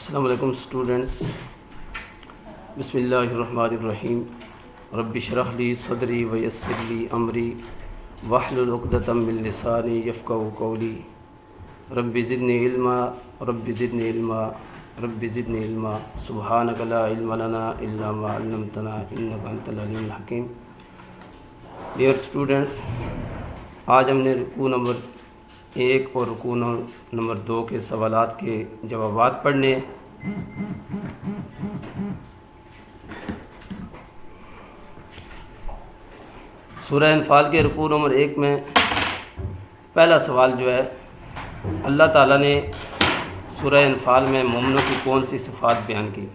السلام علیکم اسٹوڈنٹس. بسم اللہ الرحمن الرحیم. رب اشرح لی صدری ویسر لی امری واحلل عقدۃ من لسانی یفقہوا قولی. رب زدنی علما رب زدنی علما رب زدنی علما. سبحانک لا علم لنا الا ما علمتنا انک انت العلیم الحکیم. ڈیئر اسٹوڈنٹس، آج ہم نے رکوع نمبر 1 اور رکوع نمبر 2 کے سوالات کے جوابات پڑھنے ہیں. سورہ انفال کے رکوع نمبر 1 میں پہلا سوال جو ہے، اللہ تعالیٰ نے سورہ انفال میں مومنوں کی کون سی صفات بیان کی؟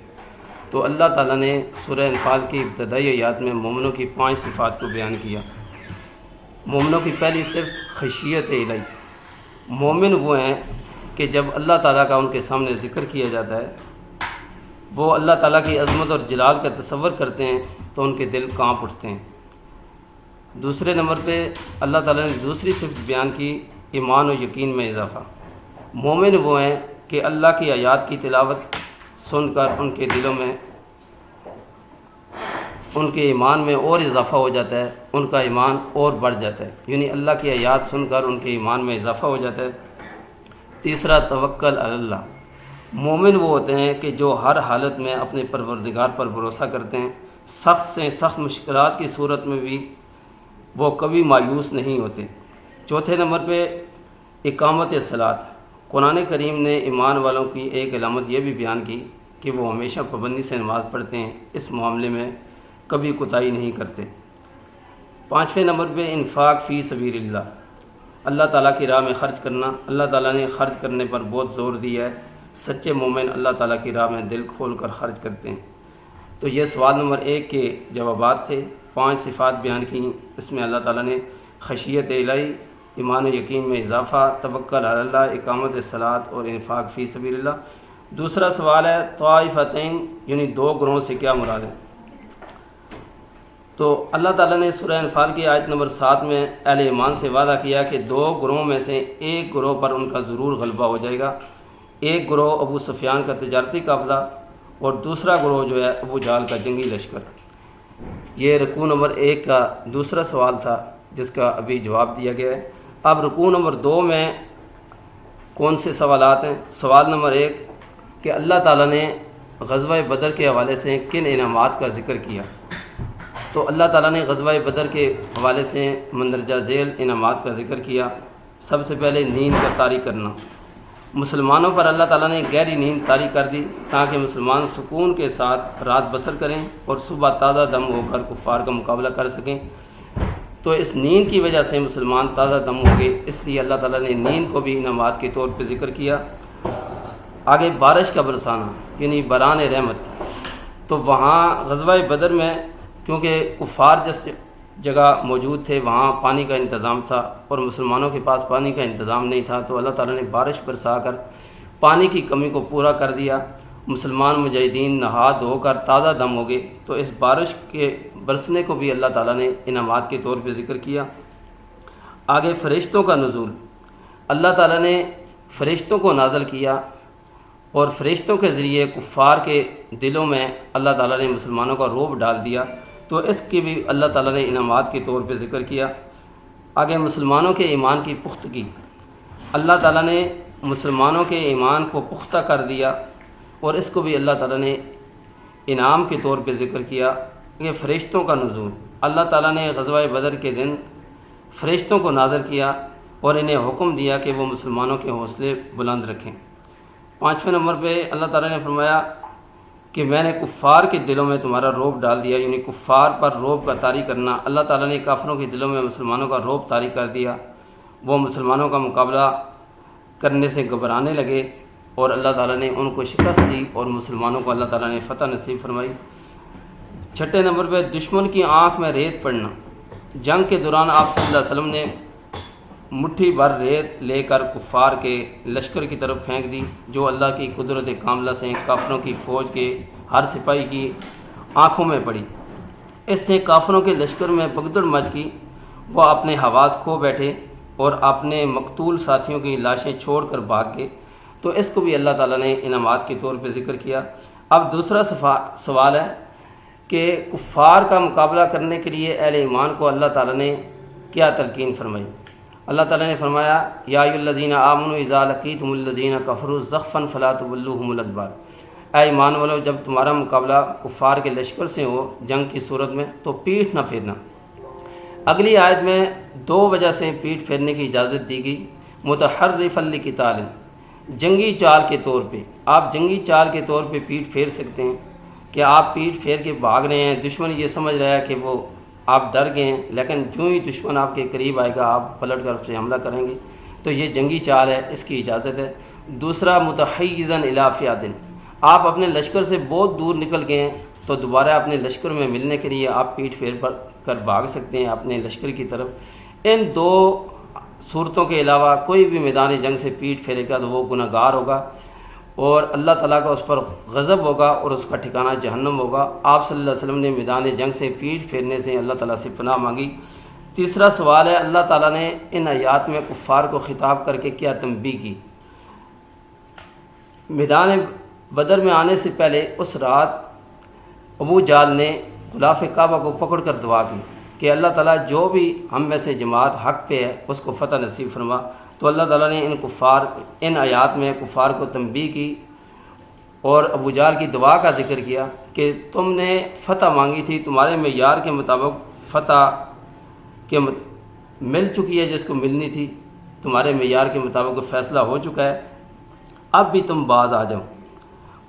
تو اللہ تعالیٰ نے سورہ انفال کی ابتدائی آیات میں مومنوں کی 5 صفات کو بیان کیا. مومنوں کی پہلی صرف خشیت الہی. مومن وہ ہیں کہ جب اللہ تعالیٰ کا ان کے سامنے ذکر کیا جاتا ہے، وہ اللہ تعالیٰ کی عظمت اور جلال کا تصور کرتے ہیں تو ان کے دل کانپ اٹھتے ہیں. دوسرے نمبر پہ اللہ تعالیٰ نے دوسری صفت بیان کی، ایمان و یقین میں اضافہ. مومن وہ ہیں کہ اللہ کی آیات کی تلاوت سن کر ان کے دلوں میں ان کے ایمان میں اور اضافہ ہو جاتا ہے، ان کا ایمان اور بڑھ جاتا ہے، یعنی اللہ کی آیات سن کر ان کے ایمان میں اضافہ ہو جاتا ہے. تیسرا توکل علی اللہ. مومن وہ ہوتے ہیں کہ جو ہر حالت میں اپنے پروردگار پر بھروسہ کرتے ہیں. سخت سے سخت مشکلات کی صورت میں بھی وہ کبھی مایوس نہیں ہوتے. چوتھے نمبر پہ اقامت صلاۃ. قرآن کریم نے ایمان والوں کی ایک علامت یہ بھی بیان کی کہ وہ ہمیشہ پابندی سے نماز پڑھتے ہیں، اس معاملے میں کبھی کوتاہی نہیں کرتے. پانچویں نمبر پہ انفاق فی سبیل اللہ. اللہ تعالیٰ کی راہ میں خرچ کرنا. اللہ تعالیٰ نے خرچ کرنے پر بہت زور دیا ہے. سچے مومن اللہ تعالیٰ کی راہ میں دل کھول کر خرچ کرتے ہیں. تو یہ سوال نمبر 1 کے جوابات تھے. 5 صفات بیان کی، اس میں اللہ تعالیٰ نے خشیت الہی، ایمان و یقین میں اضافہ، توکل علی اللہ، اقامت صلاۃ اور انفاق فی سبیل اللہ. دوسرا سوال ہے طائفتین، یعنی 2 گروہوں سے کیا مراد ہے؟ تو اللہ تعالیٰ نے سورہ انفال کی آیت نمبر 7 میں اہل ایمان سے وعدہ کیا کہ 2 گروہوں میں سے ایک گروہ پر ان کا ضرور غلبہ ہو جائے گا. ایک گروہ ابو سفیان کا تجارتی قافلہ اور دوسرا گروہ جو ہے ابو جہل کا جنگی لشکر. یہ رکوع نمبر 1 کا دوسرا سوال تھا جس کا ابھی جواب دیا گیا ہے. اب رکوع نمبر 2 میں کون سے سوالات ہیں؟ سوال نمبر 1 کہ اللہ تعالیٰ نے غزوہ بدر کے حوالے سے کن انعامات کا ذکر کیا؟ تو اللہ تعالیٰ نے غزوہ بدر کے حوالے سے مندرجہ ذیل انعامات کا ذکر کیا. سب سے پہلے نیند کا طاری کرنا. مسلمانوں پر اللہ تعالیٰ نے گہری نیند طاری کر دی تاکہ مسلمان سکون کے ساتھ رات بسر کریں اور صبح تازہ دم ہو کر کفار کا مقابلہ کر سکیں. تو اس نیند کی وجہ سے مسلمان تازہ دم ہو گئے، اس لیے اللہ تعالیٰ نے نیند کو بھی انعامات کے طور پہ ذکر کیا. آگے بارش کا برسانا، یعنی بران رحمت. تو وہاں غزوہ بدر میں کیونکہ کفار جس جگہ موجود تھے وہاں پانی کا انتظام تھا اور مسلمانوں کے پاس پانی کا انتظام نہیں تھا، تو اللہ تعالیٰ نے بارش برسا کر پانی کی کمی کو پورا کر دیا. مسلمان مجاہدین نہا دھو کر تازہ دم ہو گئے. تو اس بارش کے برسنے کو بھی اللہ تعالیٰ نے انعامات کے طور پہ ذکر کیا. آگے فرشتوں کا نزول. اللہ تعالیٰ نے فرشتوں کو نازل کیا اور فرشتوں کے ذریعے کفار کے دلوں میں اللہ تعالیٰ نے مسلمانوں کا رعب ڈال دیا. تو اس کی بھی اللہ تعالیٰ نے انعامات کے طور پہ ذکر کیا. آگے مسلمانوں کے ایمان کی پختگی. اللہ تعالیٰ نے مسلمانوں کے ایمان کو پختہ کر دیا اور اس کو بھی اللہ تعالیٰ نے انعام کے طور پہ ذکر کیا. یہ فرشتوں کا نزول. اللہ تعالیٰ نے غزوہ بدر کے دن فرشتوں کو نازل کیا اور انہیں حکم دیا کہ وہ مسلمانوں کے حوصلے بلند رکھیں. 5ویں نمبر پہ اللہ تعالیٰ نے فرمایا کہ میں نے کفار کے دلوں میں تمہارا رعب ڈال دیا، یعنی کفار پر رعب کا طاری کرنا. اللہ تعالیٰ نے کافروں کے دلوں میں مسلمانوں کا رعب طاری کر دیا. وہ مسلمانوں کا مقابلہ کرنے سے گھبرانے لگے اور اللہ تعالیٰ نے ان کو شکست دی اور مسلمانوں کو اللہ تعالیٰ نے فتح نصیب فرمائی. 6 نمبر پہ دشمن کی آنکھ میں ریت پڑنا. جنگ کے دوران آپ صلی اللہ علیہ وسلم نے مٹھی بھر ریت لے کر کفار کے لشکر کی طرف پھینک دی، جو اللہ کی قدرت کاملہ سے کافروں کی فوج کے ہر سپاہی کی آنکھوں میں پڑی. اس سے کافروں کے لشکر میں بگدڑ مچ گئی. وہ اپنے حواس کھو بیٹھے اور اپنے مقتول ساتھیوں کی لاشیں چھوڑ کر بھاگ گئے. تو اس کو بھی اللہ تعالیٰ نے انعامات کے طور پہ ذکر کیا۔ اب دوسرا سوال ہے کہ کفار کا مقابلہ کرنے کے لیے اہل ایمان کو اللہ تعالیٰ نے کیا تلقین فرمائی۔ اللہ تعالیٰ نے فرمایا یا ایھا الذین آمنوا اذا لقیتم الذین کفروا زحفا فلا تولوهم الادبار، اے ایمان والو جب تمہارا مقابلہ کفار کے لشکر سے ہو جنگ کی صورت میں تو پیٹھ نہ پھیرنا۔ اگلی آیت میں 2 وجہ سے پیٹھ پھیرنے کی اجازت دی گئی۔ متحرفا لقتال، جنگی چال کے طور پہ، آپ جنگی چال کے طور پہ پیٹھ پھیر سکتے ہیں کہ آپ پیٹھ پھیر کے بھاگ رہے ہیں، دشمن یہ سمجھ رہا ہے کہ وہ آپ ڈر گئے ہیں، لیکن جو ہی دشمن آپ کے قریب آئے گا آپ پلٹ کر اس سے حملہ کریں گے، تو یہ جنگی چال ہے، اس کی اجازت ہے۔ دوسرا متحیزا الی فئۃ، آپ اپنے لشکر سے بہت دور نکل گئے ہیں تو دوبارہ اپنے لشکر میں ملنے کے لیے آپ پیٹھ پھیر کر بھاگ سکتے ہیں اپنے لشکر کی طرف۔ ان 2 صورتوں کے علاوہ کوئی بھی میدان جنگ سے پیٹھ پھیرے گا تو وہ گناہ گار ہوگا اور اللہ تعالیٰ کا اس پر غضب ہوگا اور اس کا ٹھکانہ جہنم ہوگا۔ آپ صلی اللہ علیہ وسلم نے میدان جنگ سے پیٹھ پھیرنے سے اللہ تعالیٰ سے پناہ مانگی۔ تیسرا سوال ہے اللہ تعالیٰ نے ان آیات میں کفار کو خطاب کر کے کیا تنبیہ کی۔ میدان بدر میں آنے سے پہلے اس رات ابو جہل نے غلاف کعبہ کو پکڑ کر دعا کی کہ اللہ تعالیٰ جو بھی ہم میں سے جماعت حق پہ ہے اس کو فتح نصیب فرما۔ تو اللہ تعالیٰ نے ان آیات میں کفار کو تنبیہ کی اور ابو جہل کی دعا کا ذکر کیا کہ تم نے فتح مانگی تھی، تمہارے معیار کے مطابق فتح مل چکی ہے جس کو ملنی تھی، تمہارے معیار کے مطابق فیصلہ ہو چکا ہے، اب بھی تم باز آ جاؤ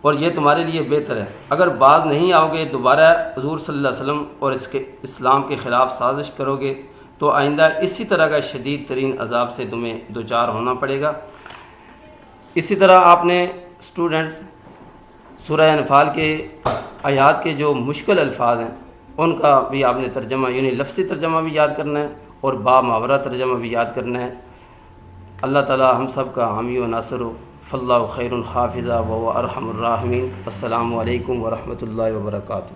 اور یہ تمہارے لیے بہتر ہے۔ اگر باز نہیں آؤ گے، دوبارہ حضور صلی اللہ علیہ وسلم اور اس کے اسلام کے خلاف سازش کرو گے تو آئندہ اسی طرح کا شدید ترین عذاب سے تمہیں دوچار ہونا پڑے گا۔ اسی طرح آپ نے اسٹوڈنٹس سورہ انفال کے آیات کے جو مشکل الفاظ ہیں ان کا بھی آپ نے ترجمہ یعنی لفظی ترجمہ بھی یاد کرنا ہے اور با محاورہ ترجمہ بھی یاد کرنا ہے۔ اللہ تعالی ہم سب کا حامی و ناصر ہو۔ فاللہ خیر حافظہ وهو ارحم الراحمین۔ السلام علیکم ورحمۃ اللہ وبرکاتہ۔